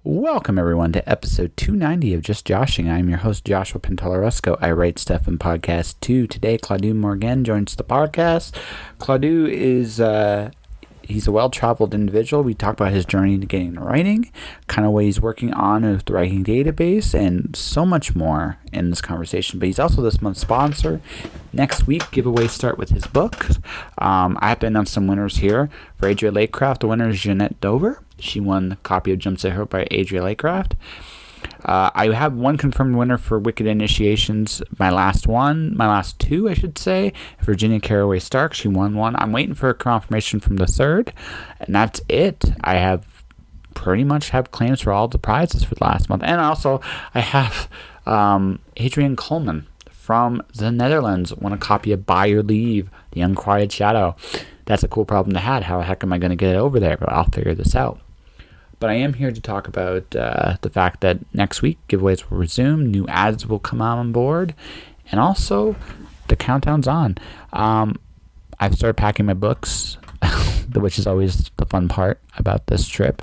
Welcome, everyone, to episode 290 of Just Joshing. I'm your host, Joshua Pantalleresco. I write stuff in podcast too. Today, Claudiu Murgan joins the podcast. Claudiu is he's a well-traveled individual. We talk about his journey to getting into writing, kind of what he's working on with the writing database, and so much more in this conversation. But he's also this month's sponsor. Next week, giveaways start with his books. I have to announce some winners here. For Adria Lakecraft, the winner is Jeanette Dover. She won a copy of Jumps at Hope by Adria Lakecraft. I have one confirmed winner for Wicked Initiations. My last two, I should say. Virginia Caraway Stark, she won one. I'm waiting for a confirmation from the third, and that's it. I have pretty much have claims for all the prizes for the last month. And also, I have Adrian Coleman from the Netherlands won a copy of By Your Leave, The Unquiet Shadow. That's a cool problem to have. How the heck am I going to get it over there? But I'll figure this out. But I am here to talk about the fact that next week giveaways will resume, new ads will come on board, and also the countdown's on. I've started packing my books, which is always the fun part about this trip.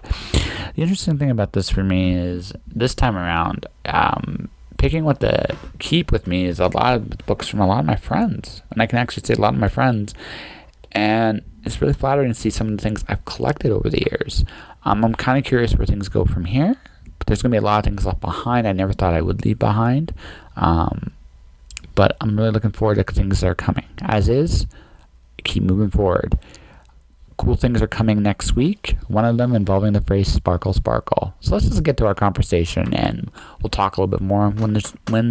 The interesting thing about this for me is this time around, picking what to keep with me is a lot of books from a lot of my friends. And I can actually say a lot of my friends. And it's really flattering to see some of the things I've collected over the years. I'm kind of curious where things go from here. But there's going to be a lot of things left behind I never thought I would leave behind. But I'm really looking forward to things that are coming. As is, keep moving forward. Cool things are coming next week. One of them involving the phrase sparkle, sparkle. So let's just get to our conversation and we'll talk a little bit more when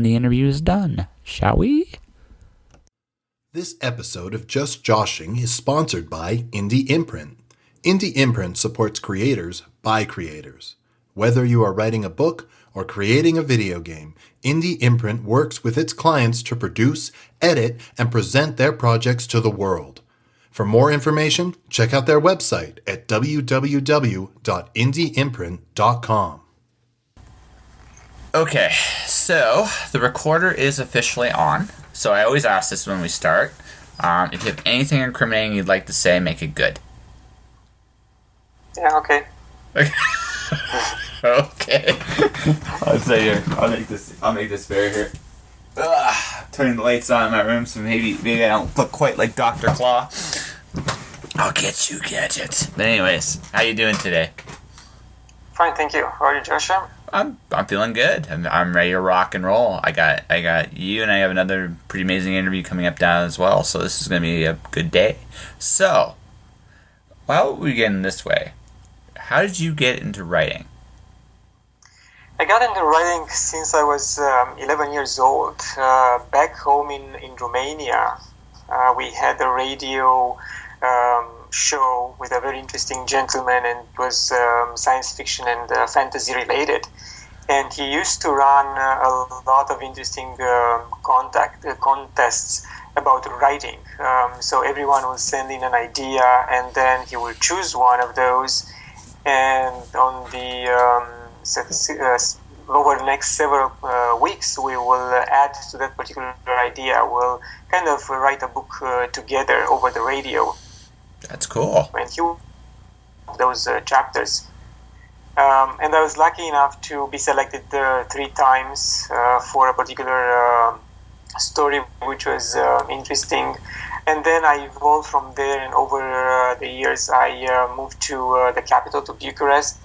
the interview is done. Shall we? This episode of Just Joshing is sponsored by Indie Imprint. Indie Imprint supports creators by creators. Whether you are writing a book or creating a video game, Indie Imprint works with its clients to produce, edit, and present their projects to the world. For more information, check out their website at www.indieimprint.com. Okay, so the recorder is officially on. So I always ask this when we start. If you have anything incriminating you'd like to say, make it good. Yeah, okay. Okay. I'll say here. I'll make this fair here. Turning the lights on in my room so maybe I don't look quite like Dr. Claw. I'll get you, Gadget. But anyways, how you doing today? Fine, thank you. How are you, Joshua? I'm feeling good. I'm ready to rock and roll. I got you, and I have another pretty amazing interview coming up down as well. So this is gonna be a good day. So, why don't we begin this way? How did you get into writing? I got into writing since I was 11 years old. Back home in Romania, we had a radio show with a very interesting gentleman, and it was science fiction and fantasy related. And he used to run a lot of interesting contests about writing. So everyone will send in an idea, and then he will choose one of those. And on the over the next several weeks, we will add to that particular idea. We'll kind of write a book together over the radio. That's cool. And those chapters. And I was lucky enough to be selected 3 times for a particular story, which was interesting. And then I evolved from there, and over the years I moved to the capital, to Bucharest,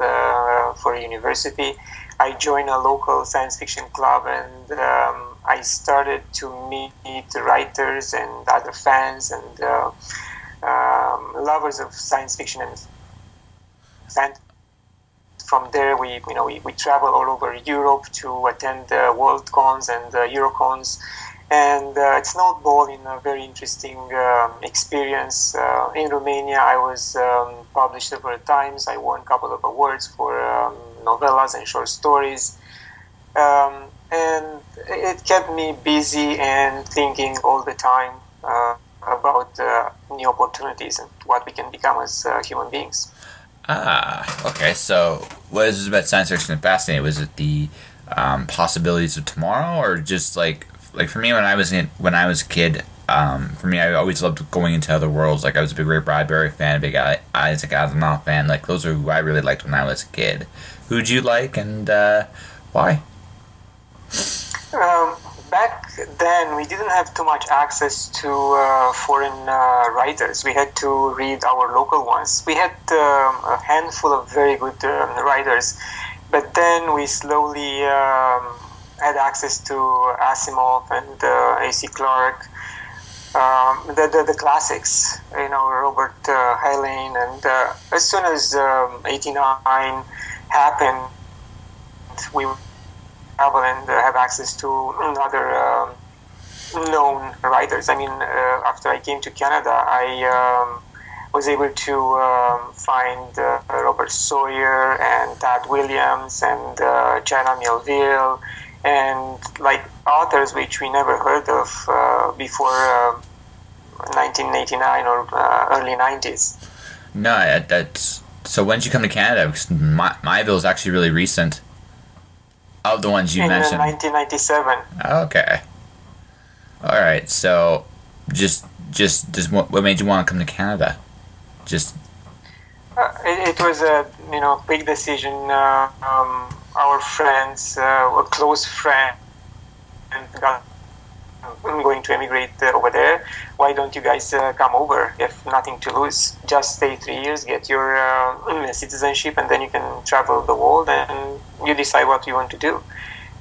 for university. I joined a local science fiction club, and I started to meet writers and other fans and lovers of science fiction and fantasy. From there, we travel all over Europe to attend World Cons and Eurocons, and it snowballed in a very interesting experience. In Romania, I was published several times. I won a couple of awards for novellas and short stories, and it kept me busy and thinking all the time about new opportunities and what we can become as human beings. Okay. So, what is it about science fiction that fascinated? Was it the possibilities of tomorrow, or just like for me when I was a kid? For me, I always loved going into other worlds. Like I was a big Ray Bradbury fan, a big Isaac Asimov fan. Like those are who I really liked when I was a kid. Who'd you like, and why? Back then, we didn't have too much access to foreign writers. We had to read our local ones. We had a handful of very good writers, but then we slowly had access to Asimov and A.C. Clarke, the classics, Robert Heinlein, and as soon as 89 happened, we travel and have access to other known writers. I mean, after I came to Canada, I was able to find Robert Sawyer and Tad Williams and Jana Melville, and like authors which we never heard of before 1989 or early 90s. No, that's so. When did you come to Canada? Because my bill is actually really recent. Of the ones you mentioned. In 1997. Okay. All right. So, just what made you want to come to Canada? Just. It was a big decision. Our friends, a close friend, got going to emigrate over there. Why don't you guys come over? You have nothing to lose. Just stay 3 years, get your citizenship, and then you can travel the world and you decide what you want to do.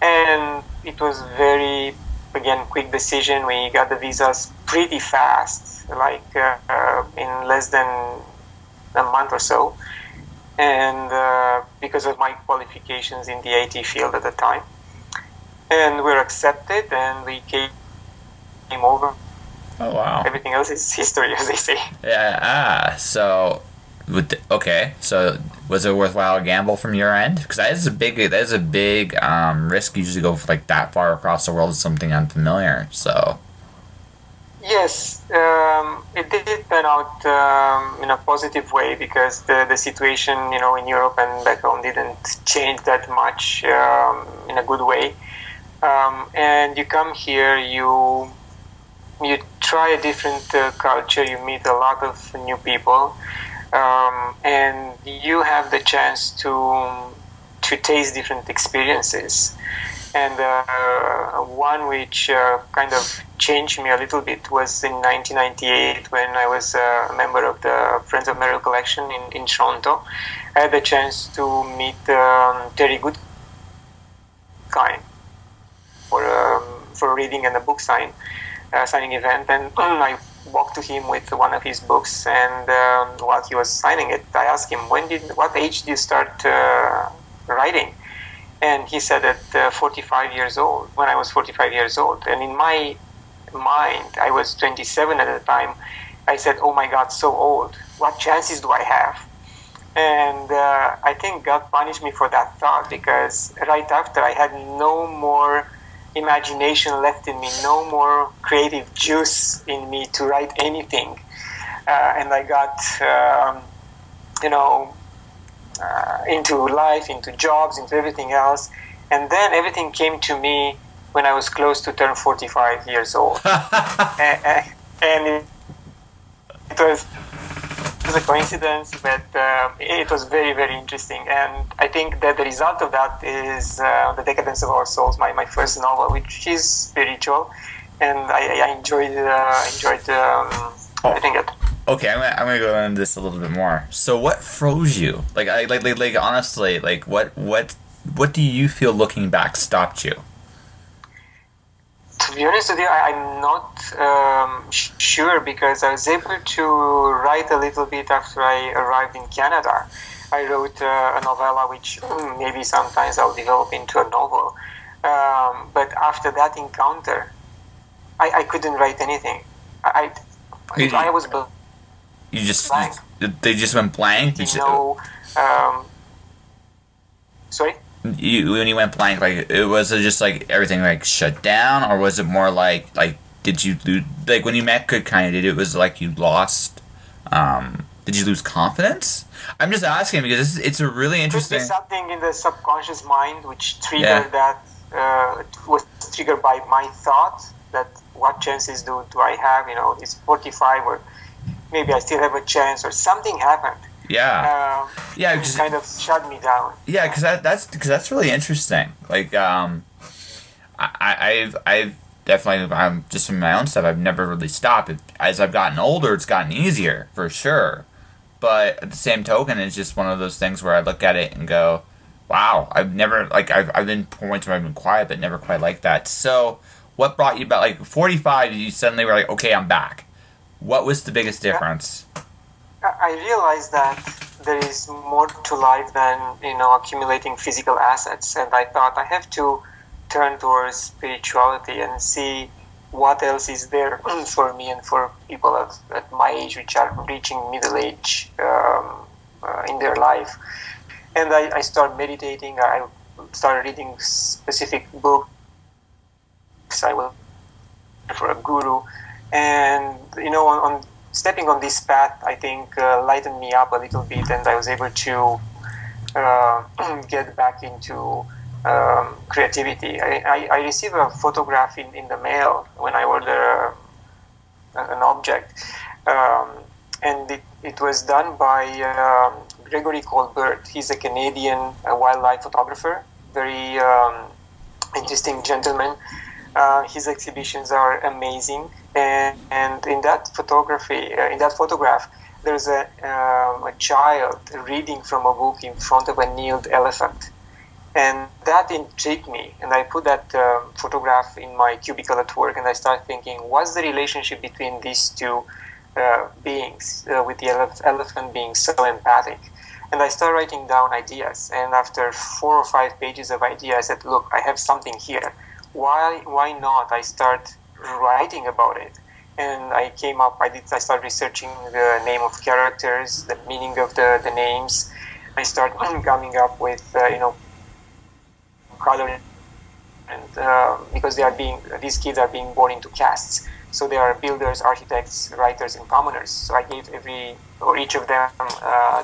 And it was very, again, quick decision. We got the visas pretty fast, like in less than a month or so. And because of my qualifications in the IT field at the time. And we were accepted, and we came over. Oh wow! Everything else is history, as they say. Yeah. So, so was it a worthwhile gamble from your end? Because that is a big risk. You usually go like that far across the world with something unfamiliar. So. Yes, it did turn out in a positive way, because the situation, in Europe and back home didn't change that much in a good way. And you come here, you try a different culture, you meet a lot of new people, and you have the chance to taste different experiences. And one which kind of changed me a little bit was in 1998, when I was a member of the Friends of Merrill collection in Toronto. I had the chance to meet Terry Goodkind for reading and a book signing event, and I walked to him with one of his books, and while he was signing it, I asked him, what age did you start writing? And he said at 45 years old, when I was 45 years old. And in my mind, I was 27 at the time, I said, oh my God, so old. What chances do I have? And I think God punished me for that thought, because right after, I had no more imagination left in me, no more creative juice in me to write anything. And I got, into life, into jobs, into everything else. And then everything came to me when I was close to turn 45 years old. and it was a coincidence, but it was very, very interesting. And I think that the result of that is The Decadence of Our Souls, my first novel, which is spiritual. And I enjoyed writing it. Okay, I'm gonna go into this a little bit more. So, what froze you? Like honestly, like what do you feel looking back stopped you? To be honest with you, I'm not sure, because I was able to write a little bit after I arrived in Canada. I wrote a novella, which maybe sometimes I'll develop into a novel. But after that encounter, I couldn't write anything. I was blank. They just went blank. Sorry. When you went blank, like was it just like everything like shut down, or was it more like did you lose, like when you met Goodkind, it was like you lost? Did you lose confidence? I'm just asking because it's a really interesting. There's something in the subconscious mind which triggered that. Was triggered by my thought that what chances do I have? It's 45, or maybe I still have a chance, or something happened. Yeah. Yeah, it kind of shut me down. Yeah, because that's really interesting. Like, I've definitely, I'm just from my own stuff. I've never really stopped. As I've gotten older, it's gotten easier for sure. But at the same token, it's just one of those things where I look at it and go, "Wow, I've never I've been points where I've been quiet, but never quite like that." So, what brought you back? Like 45, you suddenly were like, "Okay, I'm back." What was the biggest difference? I realized that there is more to life than accumulating physical assets, and I thought I have to turn towards spirituality and see what else is there for me and for people at my age, which are reaching middle age in their life. And I started meditating. I started reading specific books. I went for a guru, and on stepping on this path, I think lightened me up a little bit, and I was able to get back into creativity. I received a photograph in the mail when I ordered an object, and it was done by Gregory Colbert. He's a Canadian wildlife photographer, very interesting gentleman. His exhibitions are amazing, and in that photograph, there's a child reading from a book in front of a kneeled elephant. And that intrigued me, and I put that photograph in my cubicle at work, and I started thinking, what's the relationship between these two beings, with the elephant being so empathic? And I started writing down ideas, and after 4 or 5 pages of ideas, I said, look, I have something here. Why not? I start writing about it. And I started researching the name of characters, the meaning of the names. I started coming up with, color, and because these kids are being born into castes, so they are builders, architects, writers, and commoners. So I gave each of them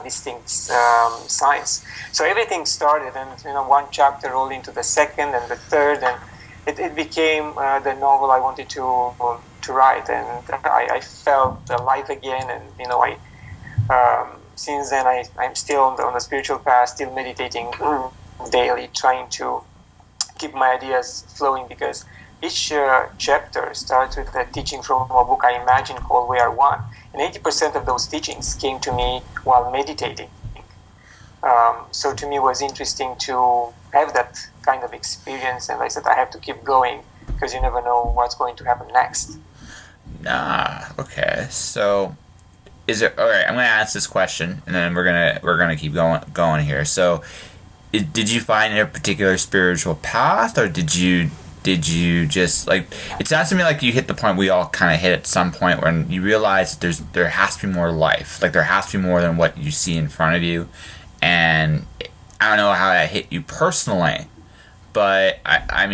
distinct signs. So everything started, and one chapter rolled into the second and the third, and it became the novel I wanted to write, and I felt alive again, and since then I'm still on the spiritual path, still meditating daily, trying to keep my ideas flowing, because each chapter starts with a teaching from a book I imagine called We Are One, and 80% of those teachings came to me while meditating. So to me it was interesting to have that kind of experience, and I said I have to keep going, because you never know what's going to happen next. Okay. So is it all right? I'm going to ask this question, and then we're gonna keep going here. So, did you find a particular spiritual path, or did you just, like, it sounds to me like you hit the point we all kind of hit at some point when you realize that there has to be more life, like there has to be more than what you see in front of you. And I don't know how that hit you personally, but I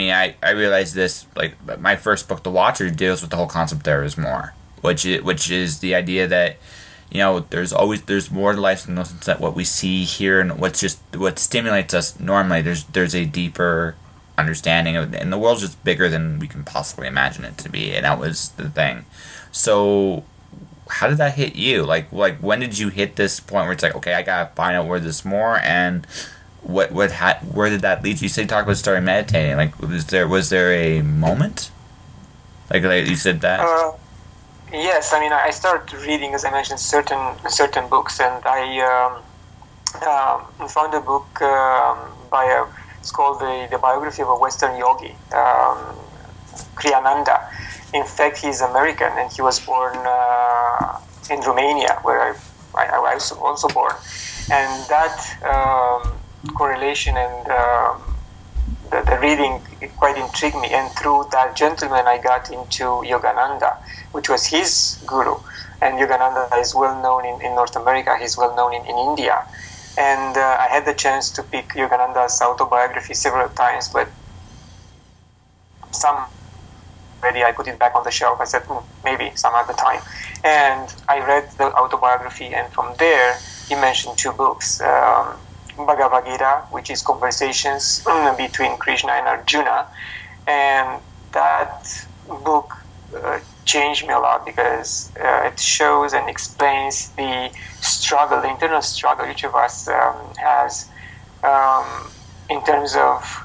realized this, like, my first book, The Watcher, deals with the whole concept there is more, which is the idea that, there's more to life than what we see here, and what stimulates us normally. There's a deeper understanding of it, and the world's just bigger than we can possibly imagine it to be, and that was the thing. So, how did that hit you? Like when did you hit this point where it's like, okay, I gotta find out where there's more, and where did that lead you? You said you talked about starting meditating. Like, was there a moment? Like you said that. Yes, I started reading, as I mentioned, certain books, and I found a book it's called the Biography of a Western Yogi, Kriyananda. In fact, he's American, and he was born in Romania, where I was also born. And that correlation and the reading quite intrigued me. And through that gentleman, I got into Yogananda, which was his guru. And Yogananda is well known in North America. He's well known in India. And I had the chance to pick Yogananda's autobiography several times, but I put it back on the shelf. I said, maybe some other time. And I read the autobiography, and from there, he mentioned 2 books. Bhagavad Gita, which is conversations between Krishna and Arjuna. And that book changed me a lot because it shows and explains the struggle, the internal struggle each of us has in terms of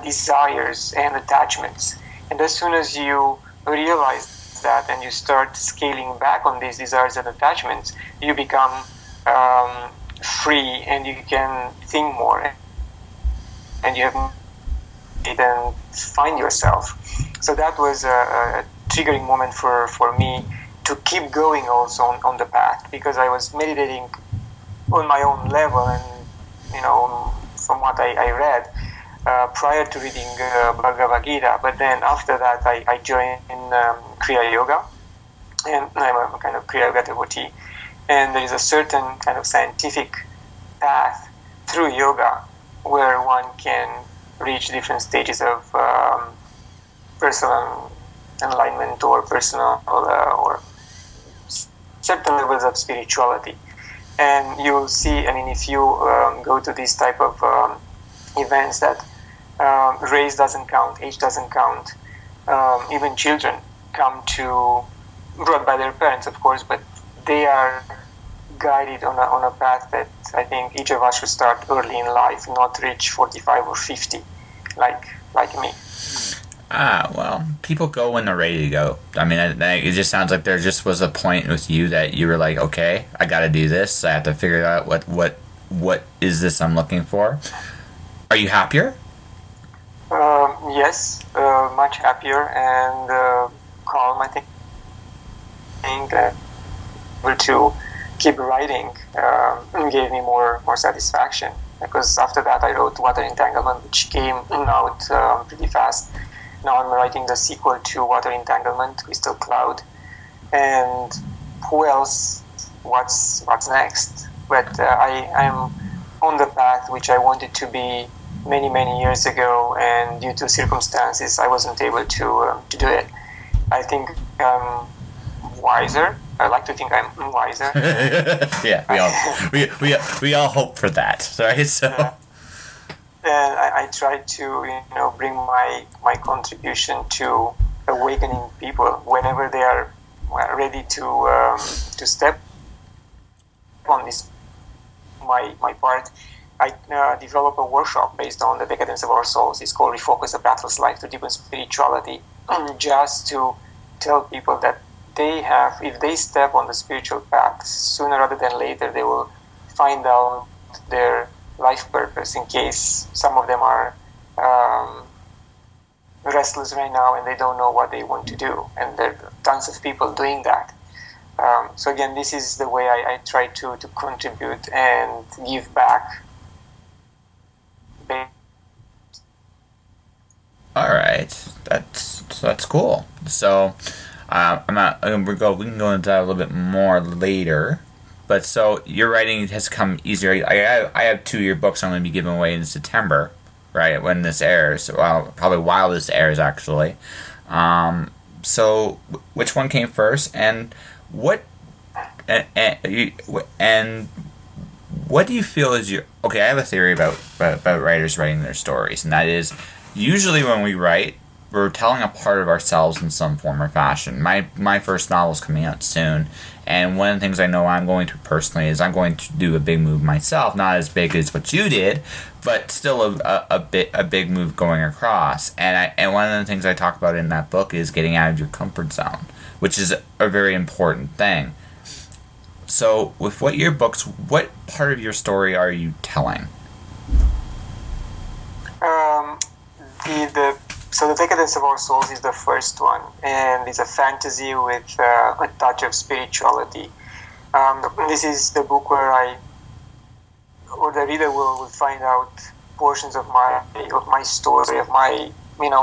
desires and attachments. And as soon as you realize that and you start scaling back on these desires and attachments, you become free and you can think more and you have and find yourself. So that was a triggering moment for me to keep going also on the path, because I was meditating on my own level, and from what I read prior to reading Bhagavad Gita, but then after that I joined in Kriya Yoga, and I'm a kind of Kriya Yoga devotee, and there is a certain kind of scientific path through yoga where one can reach different stages of personal enlightenment or personal or certain levels of spirituality. And you'll see, if you go to these type of events, that race doesn't count, age doesn't count. Even children come to, brought by their parents, of course, but they are guided on a path that I think each of us should start early in life, not reach 45 or 50 like me. Well, people go when they're ready to go. It just sounds like there just was a point with you that you were like, okay, I got to do this. I have to figure out what is this I'm looking for. Are you happier? Yes, much happier and calm, I think. Able to keep writing gave me more satisfaction, because after that I wrote Water Entanglement, which came out pretty fast. Now I'm writing the sequel to Water Entanglement, Crystal Cloud, and who else? What's next? But I'm on the path which I wanted to be many years ago, and due to circumstances I wasn't able to do it. I think I'm wiser. I like to think I'm wiser. Yeah, we all hope for that, right? So, and I try to bring my contribution to awakening people whenever they are ready to step on this. My part. I develop a workshop based on the decadence of our souls. It's called Refocus a Battle's Life to Deepen Spirituality, just to tell people that if they step on the spiritual path, sooner rather than later, they will find out their life purpose, in case some of them are restless right now and they don't know what they want to do. And there are tons of people doing that. So again, this is the way I try to contribute and give back. All right, that's cool. So we can go into that a little bit more later. But so your writing has come easier. I have 2 of your books I'm going to be giving away in September, right, when this airs. Well, probably while this airs, actually. So which one came first, and what what do you feel is your... Okay, I have a theory about writers writing their stories, and that is, usually when we write, we're telling a part of ourselves in some form or fashion. My first novel is coming out soon, and one of the things I know I'm going through personally is I'm going to do a big move myself, not as big as what you did, but still a big move going across. And one of the things I talk about in that book is getting out of your comfort zone, which is a very important thing. So, with your books, what part of your story are you telling? So the Decadence of Our Souls is the first one, and it's a fantasy with a touch of spirituality. This is the book where the reader will find out portions of my story, of my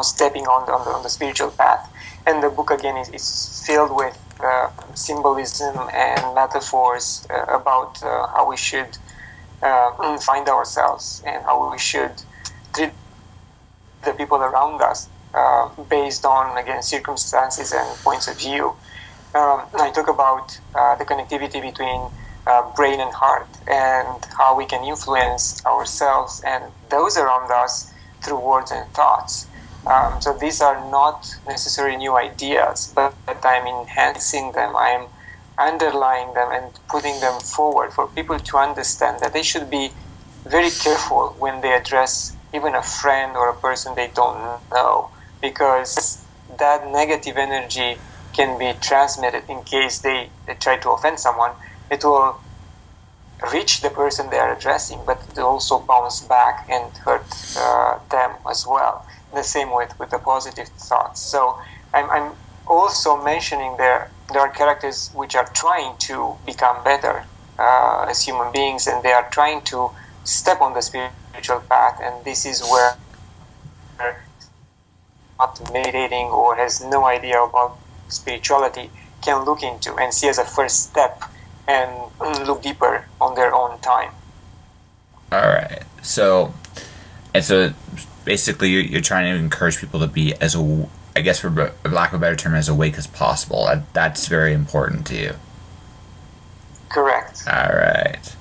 stepping on the spiritual path. And the book again is filled with symbolism and metaphors about how we should find ourselves and how we should treat the people around us based on, again, circumstances and points of view. I talk about the connectivity between brain and heart, and how we can influence ourselves and those around us through words and thoughts. So these are not necessarily new ideas, but I'm enhancing them, I'm underlying them and putting them forward for people to understand that they should be very careful when they address even a friend or a person they don't know, because that negative energy can be transmitted in case they try to offend someone. It will reach the person they are addressing, but it will also bounce back and hurt them as well. The same with the positive thoughts. So I'm also mentioning there are characters which are trying to become better as human beings, and they are trying to step on the spiritual path, and this is where not meditating or has no idea about spirituality can look into and see as a first step and look deeper on their own time. All right. So basically you're trying to encourage people to be as, I guess for lack of a better term, as awake as possible. That's very important to you. Correct. All right.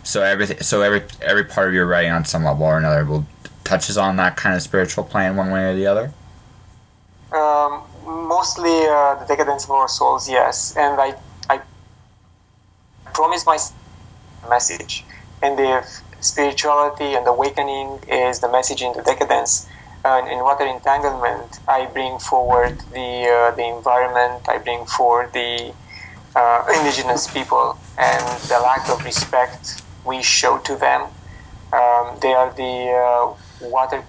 So every part of your writing on some level or another touches on that kind of spiritual plane one way or the other? Mostly the decadence of our souls, yes. And I promise my message. And if spirituality and awakening is the message in the decadence, and in water entanglement, I bring forward the environment, I bring forward the indigenous people and the lack of respect we show to them. They are the water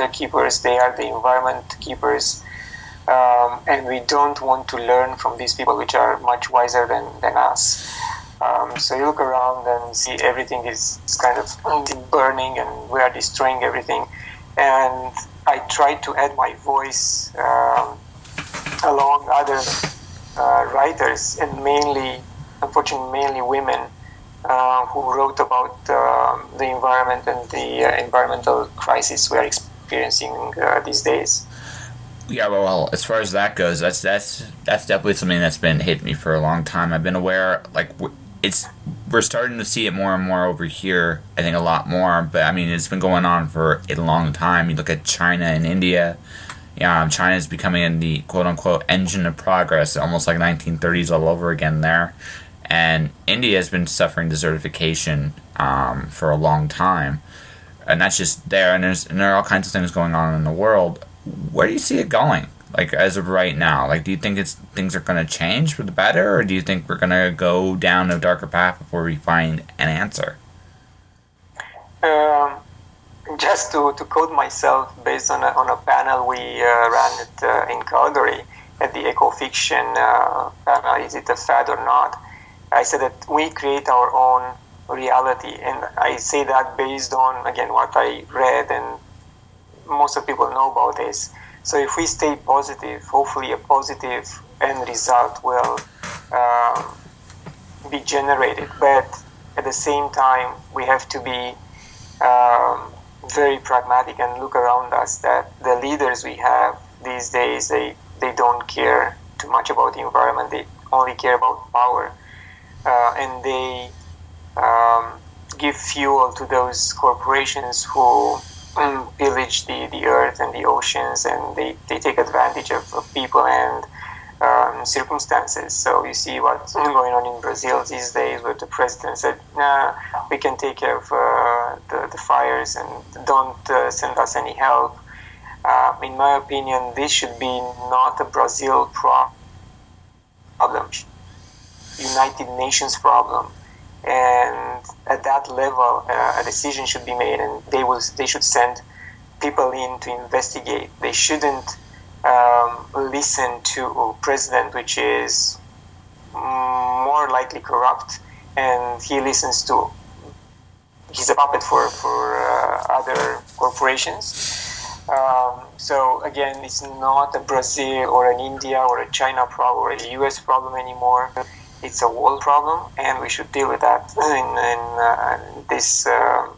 keepers, they are the environment keepers, and we don't want to learn from these people which are much wiser than us. So you look around and see everything is kind of burning and we are destroying everything. And I try to add my voice along other writers, and unfortunately mainly women, who wrote about the environment and the environmental crisis we are experiencing these days. Yeah, well, as far as that goes, that's definitely something that's been hitting me for a long time. I've been aware, like, we're starting to see it more and more over here. I think a lot more, but I mean, it's been going on for a long time. You look at China and India. Yeah, China is becoming the quote unquote engine of progress, almost like 1930s all over again there. And India has been suffering desertification for a long time, and that's just there. And there are all kinds of things going on in the world. Where do you see it going? Like, as of right now, like, do you think things are going to change for the better, or do you think we're going to go down a darker path before we find an answer? Just to quote myself, based on a panel we ran in Calgary at the Eco-Fiction panel, is it a fad or not? I said that we create our own reality, and I say that based on, again, what I read, and most of people know about this. So if we stay positive, hopefully a positive end result will be generated. But at the same time, we have to be very pragmatic and look around us that the leaders we have these days, they don't care too much about the environment. They only care about power. And they give fuel to those corporations who pillage the earth and the oceans, and they take advantage of people and circumstances. So you see what's going on in Brazil these days, where the president said, nah, we can take care of the fires and don't send us any help. In my opinion, this should be not a Brazil problem, United Nations problem. And at that level, a decision should be made, and they should send people in to investigate. They shouldn't listen to a president which is more likely corrupt, and he listens to, he's a puppet for other corporations. So again, it's not a Brazil or an India or a China problem or a US problem anymore. It's a world problem, and we should deal with that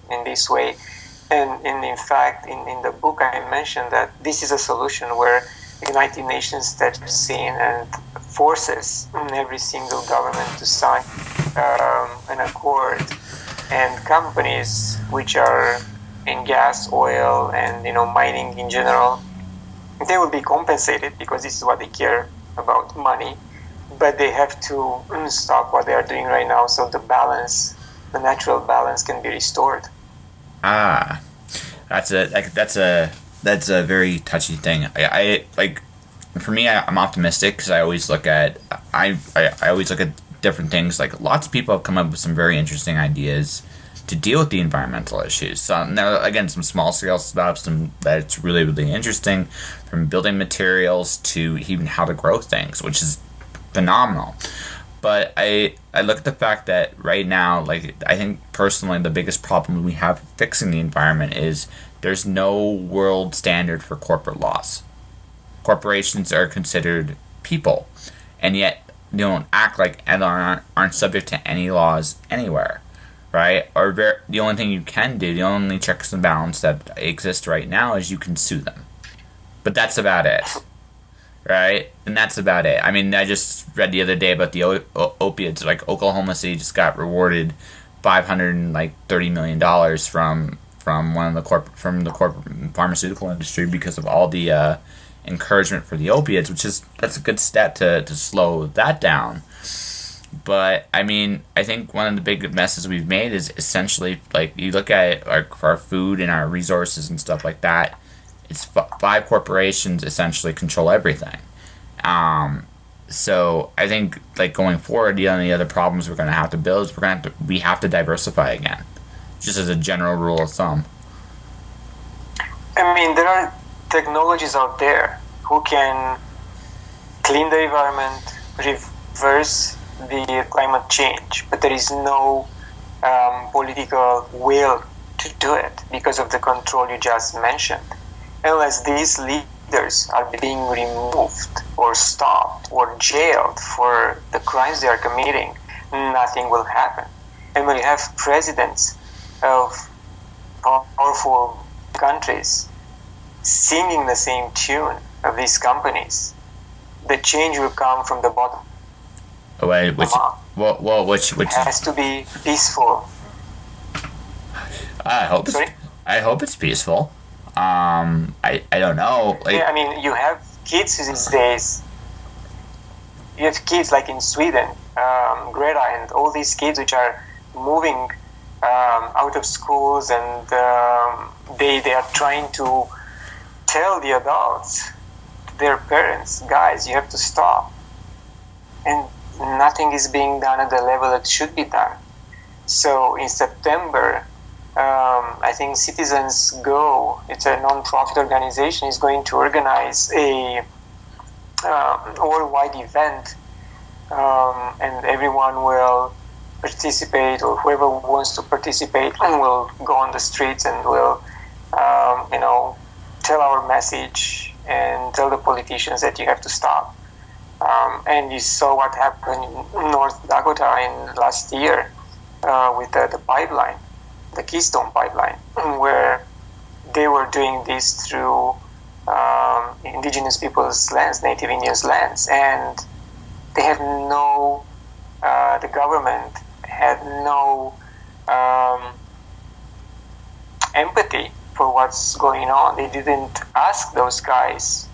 in this way. And in fact, in the book, I mentioned that this is a solution where the United Nations steps in and forces every single government to sign an accord, and companies which are in gas, oil, and mining in general, they will be compensated because this is what they care about, money. But they have to stop what they are doing right now, so the natural balance, can be restored. That's a very touchy thing. I like, for me, I'm optimistic because I always look at different things. Like, lots of people have come up with some very interesting ideas to deal with the environmental issues. So now, again, some small scale stuff, that's really, really interesting, from building materials to even how to grow things, which is phenomenal. But I look at the fact that right now, like, I think personally the biggest problem we have fixing the environment is there's no world standard for corporate laws. Corporations are considered people, and yet they don't act like and aren't subject to any laws anywhere, right? Or the only thing you can do, the only checks and balances that exist right now is you can sue them. But that's about it. Right? And that's about it. I mean, I just read the other day about the opiates. Like, Oklahoma City just got rewarded $530 million from the corporate pharmaceutical industry because of all the encouragement for the opiates, that's a good step to slow that down. But I mean, I think one of the big messes we've made is essentially, like, you look at our food and our resources and stuff like that. It's 5 corporations essentially control everything. So I think, like, going forward, the only other problems we're going to have to build is we have to diversify again, just as a general rule of thumb. I mean, there are technologies out there who can clean the environment, reverse the climate change, but there is no political will to do it because of the control you just mentioned. Unless these leaders are being removed or stopped or jailed for the crimes they are committing, nothing will happen. And when you have presidents of powerful countries singing the same tune of these companies, the change will come from the bottom. Wait, which has to be peaceful. I hope it's peaceful. I don't know. Like, yeah, I mean, you have kids these days. You have kids like in Sweden, Greta, and all these kids which are moving out of schools, and they are trying to tell the adults, their parents, guys, you have to stop. And nothing is being done at the level that should be done. So in September, I think Citizens Go, it's a non-profit organization, is going to organize a worldwide event, and everyone will participate, or whoever wants to participate will go on the streets and will, tell our message and tell the politicians that you have to stop. And you saw what happened in North Dakota in last year with the pipeline, the Keystone pipeline, where they were doing this through indigenous people's lands, native Indians' lands, and they have no, the government had no empathy for what's going on. They didn't ask those guys,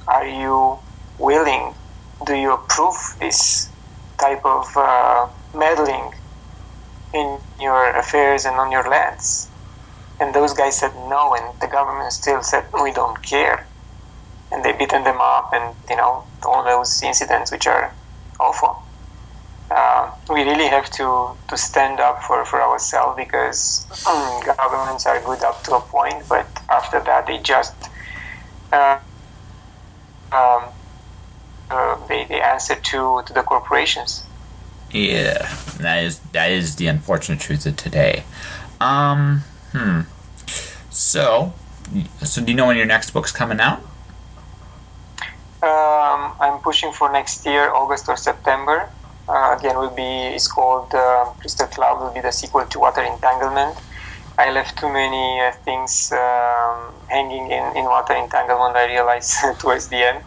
are you willing, do you approve this type of meddling in your affairs and on your lands? And those guys said no, and the government still said, we don't care. And they beaten them up, and all those incidents which are awful. We really have to stand up for ourselves, because governments are good up to a point, but after that they just they answer to the corporations. Yeah, that is the unfortunate truth of today. So do you know when your next book's coming out? I'm pushing for next year, August or September. Again, it's called Crystal Cloud, will be the sequel to Water Entanglement. I left too many things hanging in Water Entanglement, I realized towards the end,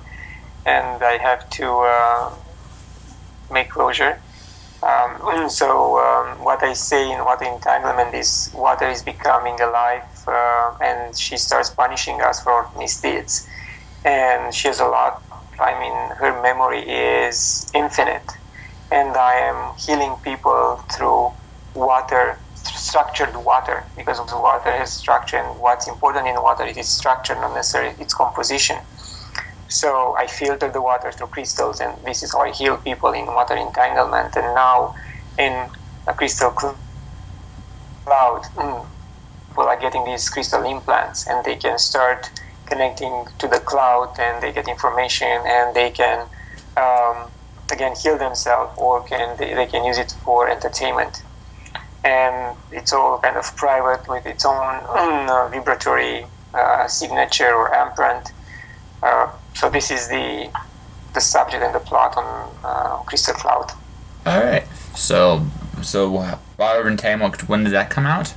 and I have to make closure. What I say in water entanglement is water is becoming alive, and she starts punishing us for misdeeds. And she has a lot. I mean, her memory is infinite, and I am healing people through water, structured water, because water has structure, and what's important in water is its structure, not necessarily its composition. So I filter the water through crystals, and this is how I heal people in water entanglement. And now in a crystal cloud, people are getting these crystal implants, and they can start connecting to the cloud, and they get information, and they can again heal themselves, or they can use it for entertainment. And it's all kind of private with its own vibratory signature or imprint. So this is the subject and the plot on Crystal Cloud. All right. So Water Entanglement, when did that come out?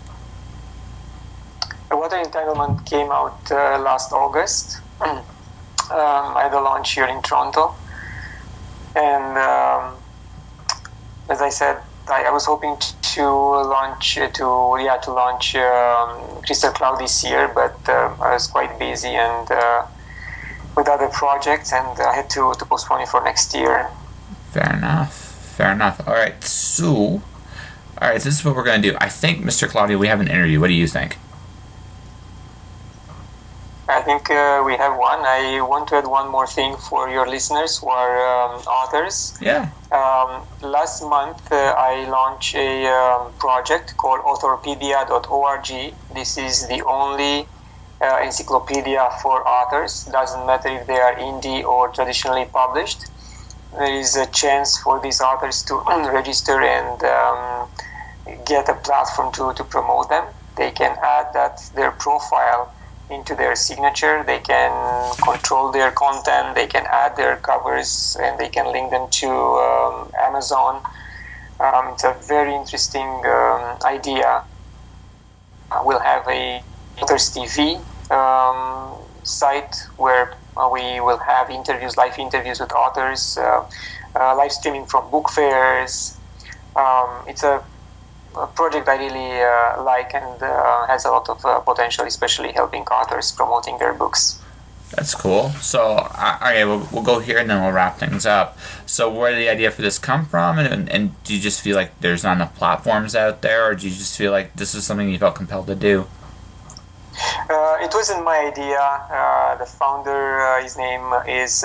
Water Entanglement came out last August. I had a launch here in Toronto, and as I said, I was hoping to launch Crystal Cloud this year, but I was quite busy and with other projects, and I had to postpone it for next year. Fair enough. All right, this is what we're going to do. I think, Mr. Claudio, we have an interview. What do you think? I think we have one. I want to add one more thing for your listeners who are authors. Yeah. Last month, I launched a project called authorpedia.org. This is the only encyclopedia for authors. Doesn't matter if they are indie or traditionally published. There is a chance for these authors to register and get a platform to promote them. They can add their profile into their signature. They can control their content. They can add their covers, and they can link them to Amazon. It's a very interesting idea. We'll have a Authors TV site where we will have live interviews with authors, live streaming from book fairs. It's a project I really like, and has a lot of potential, especially helping authors promoting their books. That's cool. So, okay, we'll go here and then we'll wrap things up. So, where did the idea for this come from? And do you just feel like there's not enough platforms out there, or do you just feel like this is something you felt compelled to do? It wasn't my idea. The founder, his name is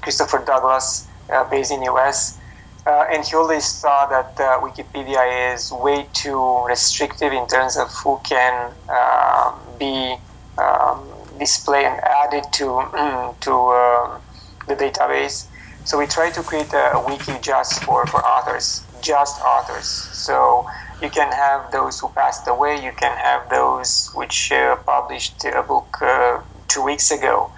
Christopher Douglas, based in US. And he always thought that Wikipedia is way too restrictive in terms of who can be displayed and added to the database. So we tried to create a wiki just for authors, So you can have those who passed away. You can have those which published a book 2 weeks ago.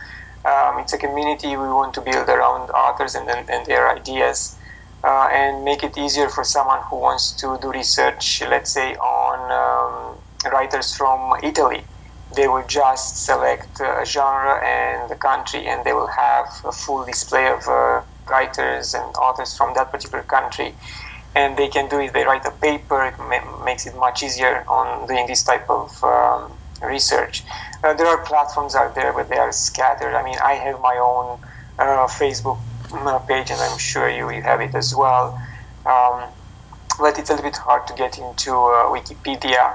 It's a community we want to build around authors and their ideas. And make it easier for someone who wants to do research, let's say, on writers from Italy. They will just select a genre and the country, and they will have a full display of writers and authors from that particular country. And they can do it. They write a paper. It makes it much easier on doing this type of research. There are platforms out there, but they are scattered. I mean, I have my own Facebook page, and I'm sure you have it as well. But it's a little bit hard to get into Wikipedia,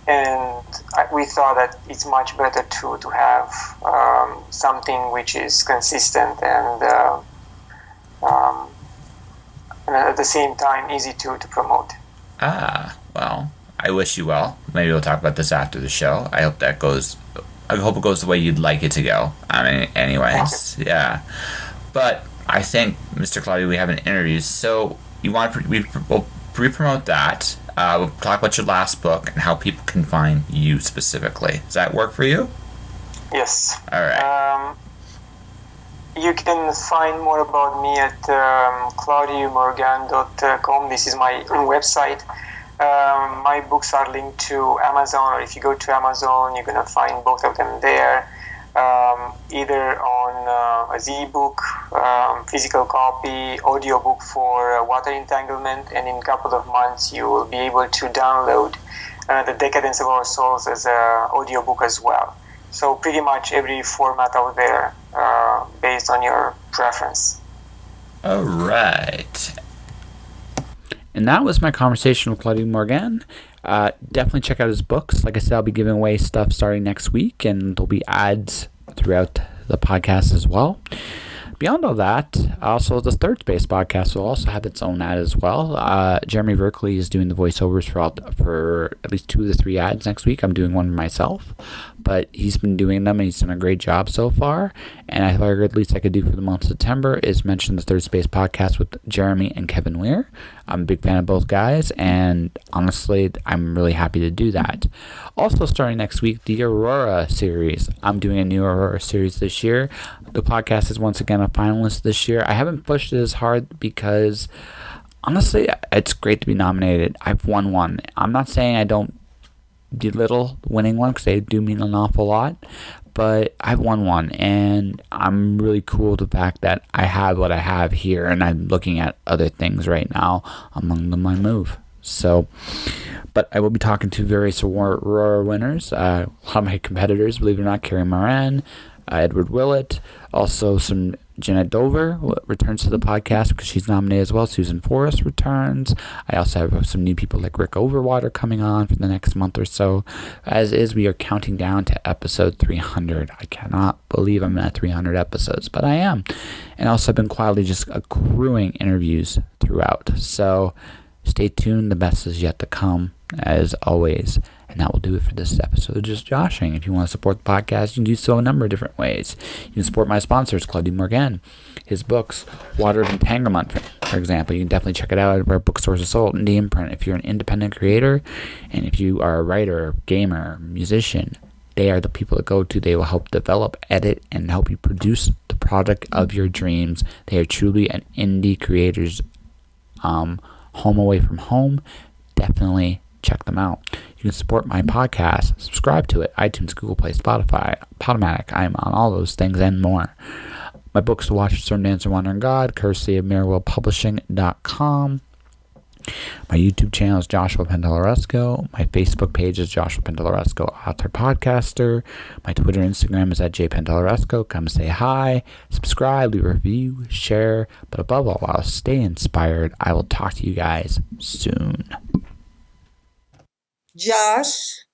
and we thought that it's much better to have something which is consistent and at the same time easy to promote. Well, I wish you well. Maybe we'll talk about this after the show. I hope it goes the way you'd like it to go. I mean, anyways, yeah. But I think, Mr. Claudio, we have an interview. So you want we'll re-promote that. We'll talk about your last book and how people can find you specifically. Does that work for you? Yes. All right. You can find more about me at claudiumurgan.com. This is my website. My books are linked to Amazon, or if you go to Amazon, you're going to find both of them there, either on as ebook, physical copy, audiobook for water entanglement, and in a couple of months you will be able to download The Decadence of Our Souls as an audiobook as well. So pretty much every format out there based on your preference. All right. And that was my conversation with Claudiu Murgan. Definitely check out his books. Like I said, I'll be giving away stuff starting next week, and there'll be ads throughout the podcast as well. Beyond all that, also the Third Space podcast will also have its own ad as well. Jeremy Verkley is doing the voiceovers for at least 2 to 3 ads next week. I'm doing one myself, but he's been doing them and he's done a great job so far. And I figured at least I could do for the month of September is mention the Third Space podcast with Jeremy and Kevin Weir. I'm a big fan of both guys, and honestly, I'm really happy to do that. Also, starting next week, the Aurora series. I'm doing a new Aurora series this year. The podcast is once again a finalist this year. I haven't pushed it as hard because, honestly, it's great to be nominated. I've won one. I'm not saying I don't belittle winning one because they do mean an awful lot, but I've won one, and I'm really cool with the fact that I have what I have here, and I'm looking at other things right now, among them my move. So, but I will be talking to various Aurora winners, a lot of my competitors, believe it or not, Carrie Moran, Edward Willett, also some Jeanette Dover returns to the podcast because she's nominated as well. Susan Forrest returns. I also have some new people like Rick Overwater coming on for the next month or so. As is, we are counting down to episode 300. I cannot believe I'm at 300 episodes, but I am. And also I've been quietly just accruing interviews throughout. So stay tuned. The best is yet to come, as always. And that will do it for this episode of Just Joshing. If you want to support the podcast, you can do so a number of different ways. You can support my sponsors, Claudiu Murgan, his books, Water of Entanglement, for example. You can definitely check it out at where bookstores are sold. Indie Imprint, if you're an independent creator, and if you are a writer, gamer, musician, they are the people to go to. They will help develop, edit, and help you produce the product of your dreams. They are truly an indie creator's home away from home. Definitely check them out. You can support my podcast, subscribe to it, iTunes, Google Play, Spotify, Podomatic. I'm on all those things and more. My books to watch, Storm Dancer, Wandering God, courtesy of MirrorWellPublishing.com. My YouTube channel is Joshua Penteloresco. My Facebook page is Joshua Penteloresco, author podcaster. My Twitter and Instagram is at jpenteloresco. Come say hi, subscribe, leave a review, share. But above all else, stay inspired. I will talk to you guys soon. Josh.